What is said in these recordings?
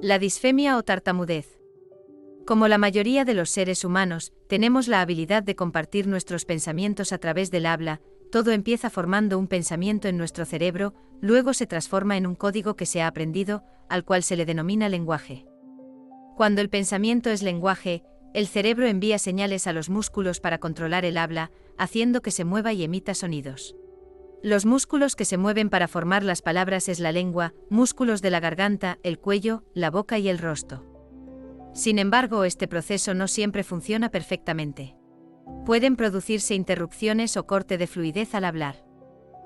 La disfemia o tartamudez. Como la mayoría de los seres humanos, tenemos la habilidad de compartir nuestros pensamientos a través del habla. Todo empieza formando un pensamiento en nuestro cerebro, luego se transforma en un código que se ha aprendido, al cual se le denomina lenguaje. Cuando el pensamiento es lenguaje, el cerebro envía señales a los músculos para controlar el habla, haciendo que se mueva y emita sonidos. Los músculos que se mueven para formar las palabras es la lengua, músculos de la garganta, el cuello, la boca y el rostro. Sin embargo, este proceso no siempre funciona perfectamente. Pueden producirse interrupciones o corte de fluidez al hablar.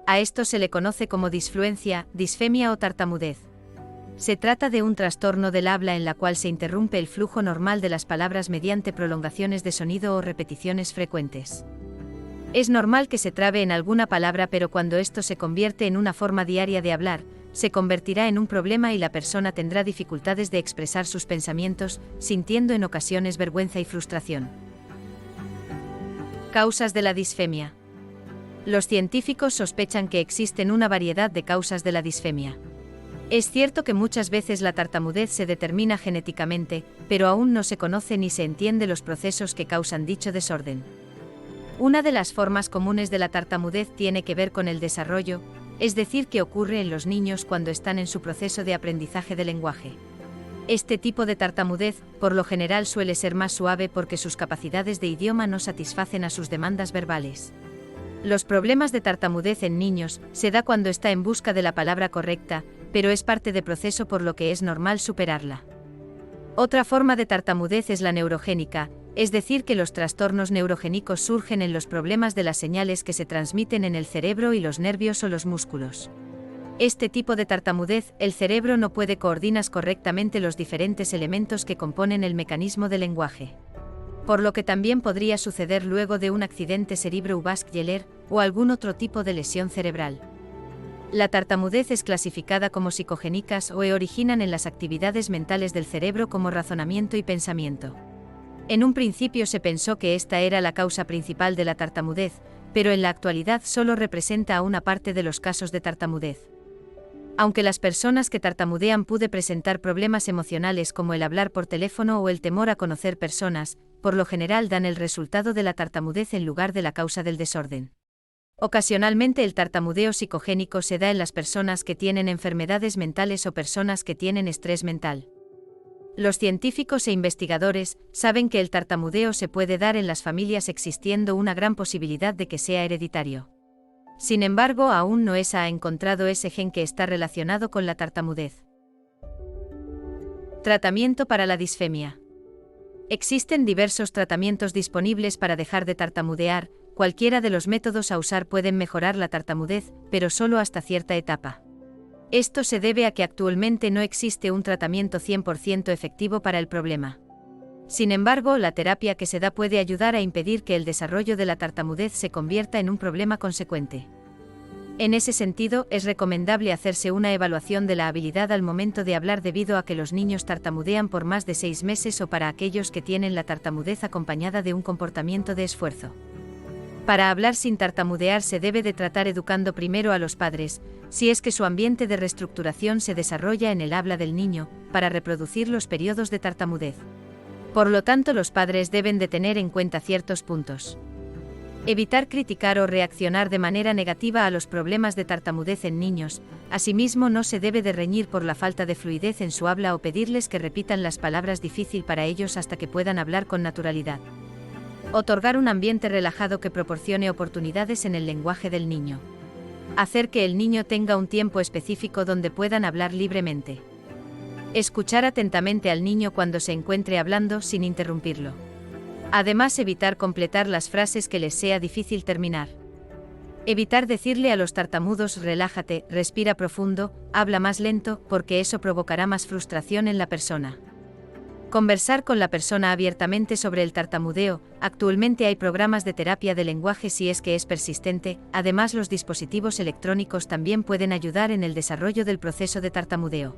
A esto se le conoce como disfluencia, disfemia o tartamudez. Se trata de un trastorno del habla en la cual se interrumpe el flujo normal de las palabras mediante prolongaciones de sonido o repeticiones frecuentes. Es normal que se trabe en alguna palabra, pero cuando esto se convierte en una forma diaria de hablar, se convertirá en un problema y la persona tendrá dificultades de expresar sus pensamientos, sintiendo en ocasiones vergüenza y frustración. Causas de la disfemia. Los científicos sospechan que existen una variedad de causas de la disfemia. Es cierto que muchas veces la tartamudez se determina genéticamente, pero aún no se conoce ni se entiende los procesos que causan dicho desorden. Una de las formas comunes de la tartamudez tiene que ver con el desarrollo, es decir, que ocurre en los niños cuando están en su proceso de aprendizaje de lenguaje. Este tipo de tartamudez, por lo general, suele ser más suave porque sus capacidades de idioma no satisfacen a sus demandas verbales. Los problemas de tartamudez en niños se da cuando está en busca de la palabra correcta, pero es parte del proceso por lo que es normal superarla. Otra forma de tartamudez es la neurogénica, es decir, que los trastornos neurogénicos surgen en los problemas de las señales que se transmiten en el cerebro y los nervios o los músculos. Este tipo de tartamudez, el cerebro no puede coordinar correctamente los diferentes elementos que componen el mecanismo del lenguaje. Por lo que también podría suceder luego de un accidente cerebrovascular o algún otro tipo de lesión cerebral. La tartamudez es clasificada como psicogénicas o originan en las actividades mentales del cerebro como razonamiento y pensamiento. En un principio se pensó que esta era la causa principal de la tartamudez, pero en la actualidad solo representa a una parte de los casos de tartamudez. Aunque las personas que tartamudean pueden presentar problemas emocionales como el hablar por teléfono o el temor a conocer personas, por lo general dan el resultado de la tartamudez en lugar de la causa del desorden. Ocasionalmente el tartamudeo psicogénico se da en las personas que tienen enfermedades mentales o personas que tienen estrés mental. Los científicos e investigadores saben que el tartamudeo se puede dar en las familias, existiendo una gran posibilidad de que sea hereditario. Sin embargo, aún no se ha encontrado ese gen que está relacionado con la tartamudez. Tratamiento para la disfemia. Existen diversos tratamientos disponibles para dejar de tartamudear. Cualquiera de los métodos a usar pueden mejorar la tartamudez, pero solo hasta cierta etapa. Esto se debe a que actualmente no existe un tratamiento 100% efectivo para el problema. Sin embargo, la terapia que se da puede ayudar a impedir que el desarrollo de la tartamudez se convierta en un problema consecuente. En ese sentido, es recomendable hacerse una evaluación de la habilidad al momento de hablar, debido a que los niños tartamudean por más de 6 meses, o para aquellos que tienen la tartamudez acompañada de un comportamiento de esfuerzo. Para hablar sin tartamudear se debe de tratar educando primero a los padres, si es que su ambiente de reestructuración se desarrolla en el habla del niño, para reproducir los periodos de tartamudez. Por lo tanto, los padres deben de tener en cuenta ciertos puntos. Evitar criticar o reaccionar de manera negativa a los problemas de tartamudez en niños. Asimismo, no se debe de reñir por la falta de fluidez en su habla o pedirles que repitan las palabras difíciles para ellos hasta que puedan hablar con naturalidad. Otorgar un ambiente relajado que proporcione oportunidades en el lenguaje del niño. Hacer que el niño tenga un tiempo específico donde puedan hablar libremente. Escuchar atentamente al niño cuando se encuentre hablando sin interrumpirlo. Además, evitar completar las frases que les sea difícil terminar. Evitar decirle a los tartamudos: relájate, respira profundo, habla más lento, porque eso provocará más frustración en la persona. Conversar con la persona abiertamente sobre el tartamudeo. Actualmente hay programas de terapia de lenguaje si es que es persistente. Además, los dispositivos electrónicos también pueden ayudar en el desarrollo del proceso de tartamudeo.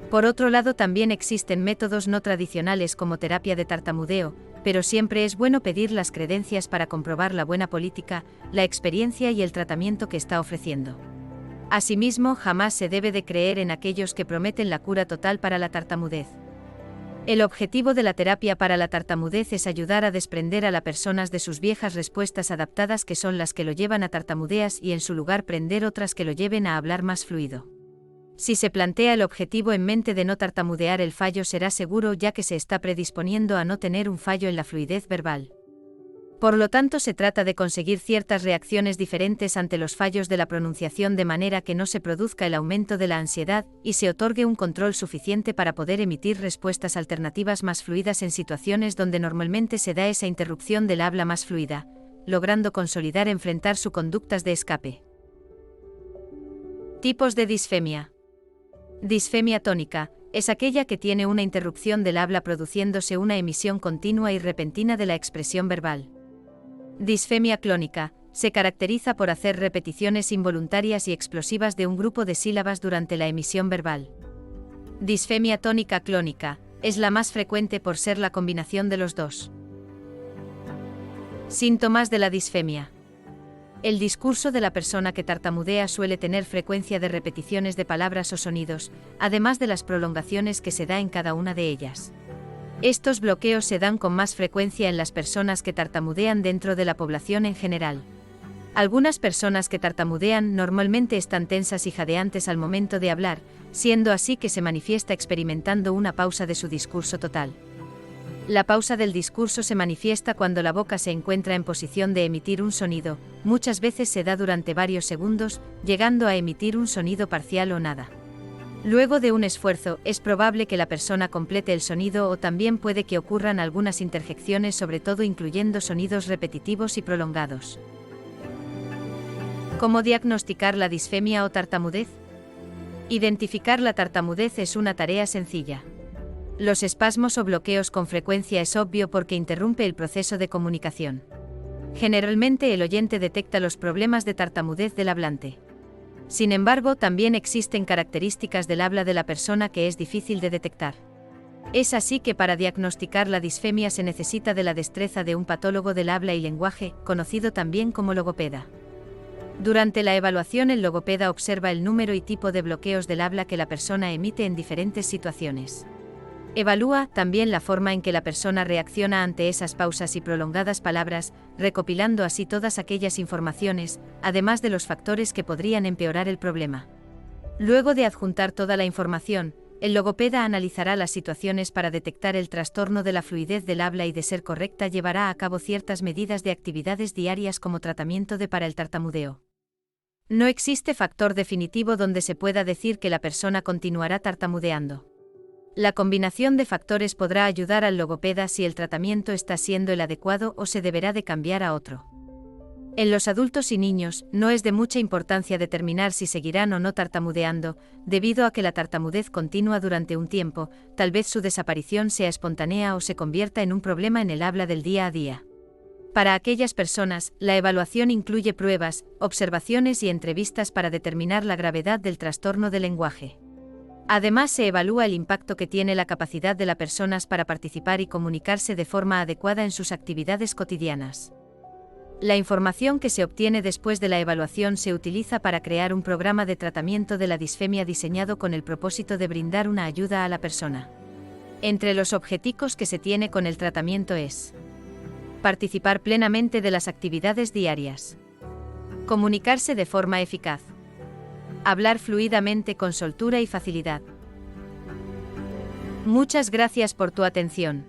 Por otro lado, también existen métodos no tradicionales como terapia de tartamudeo, pero siempre es bueno pedir las credencias para comprobar la buena política, la experiencia y el tratamiento que está ofreciendo. Asimismo, jamás se debe de creer en aquellos que prometen la cura total para la tartamudez. El objetivo de la terapia para la tartamudez es ayudar a desprender a las personas de sus viejas respuestas adaptadas que son las que lo llevan a tartamudeas y en su lugar prender otras que lo lleven a hablar más fluido. Si se plantea el objetivo en mente de no tartamudear, el fallo será seguro ya que se está predisponiendo a no tener un fallo en la fluidez verbal. Por lo tanto, se trata de conseguir ciertas reacciones diferentes ante los fallos de la pronunciación de manera que no se produzca el aumento de la ansiedad y se otorgue un control suficiente para poder emitir respuestas alternativas más fluidas en situaciones donde normalmente se da esa interrupción del habla más fluida, logrando consolidar enfrentar sus conductas de escape. Tipos de disfemia. Disfemia tónica es aquella que tiene una interrupción del habla produciéndose una emisión continua y repentina de la expresión verbal. Disfemia clónica se caracteriza por hacer repeticiones involuntarias y explosivas de un grupo de sílabas durante la emisión verbal. Disfemia tónica clónica es la más frecuente por ser la combinación de los dos. Síntomas de la disfemia. El discurso de la persona que tartamudea suele tener frecuencia de repeticiones de palabras o sonidos, además de las prolongaciones que se da en cada una de ellas. Estos bloqueos se dan con más frecuencia en las personas que tartamudean dentro de la población en general. Algunas personas que tartamudean normalmente están tensas y jadeantes al momento de hablar, siendo así que se manifiesta experimentando una pausa de su discurso total. La pausa del discurso se manifiesta cuando la boca se encuentra en posición de emitir un sonido, muchas veces se da durante varios segundos, llegando a emitir un sonido parcial o nada. Luego de un esfuerzo, es probable que la persona complete el sonido o también puede que ocurran algunas interjecciones, sobre todo incluyendo sonidos repetitivos y prolongados. ¿Cómo diagnosticar la disfemia o tartamudez? Identificar la tartamudez es una tarea sencilla. Los espasmos o bloqueos con frecuencia es obvio porque interrumpe el proceso de comunicación. Generalmente el oyente detecta los problemas de tartamudez del hablante. Sin embargo, también existen características del habla de la persona que es difícil de detectar. Es así que para diagnosticar la disfemia se necesita de la destreza de un patólogo del habla y lenguaje, conocido también como logopeda. Durante la evaluación, el logopeda observa el número y tipo de bloqueos del habla que la persona emite en diferentes situaciones. Evalúa también la forma en que la persona reacciona ante esas pausas y prolongadas palabras, recopilando así todas aquellas informaciones, además de los factores que podrían empeorar el problema. Luego de adjuntar toda la información, el logopeda analizará las situaciones para detectar el trastorno de la fluidez del habla y, de ser correcta, llevará a cabo ciertas medidas de actividades diarias como tratamiento para el tartamudeo. No existe factor definitivo donde se pueda decir que la persona continuará tartamudeando. La combinación de factores podrá ayudar al logopeda si el tratamiento está siendo el adecuado o se deberá de cambiar a otro. En los adultos y niños, no es de mucha importancia determinar si seguirán o no tartamudeando, debido a que la tartamudez continúa durante un tiempo, tal vez su desaparición sea espontánea o se convierta en un problema en el habla del día a día. Para aquellas personas, la evaluación incluye pruebas, observaciones y entrevistas para determinar la gravedad del trastorno del lenguaje. Además, se evalúa el impacto que tiene la capacidad de las personas para participar y comunicarse de forma adecuada en sus actividades cotidianas. La información que se obtiene después de la evaluación se utiliza para crear un programa de tratamiento de la disfemia diseñado con el propósito de brindar una ayuda a la persona. Entre los objetivos que se tiene con el tratamiento es: participar plenamente de las actividades diarias, comunicarse de forma eficaz, hablar fluidamente con soltura y facilidad. Muchas gracias por tu atención.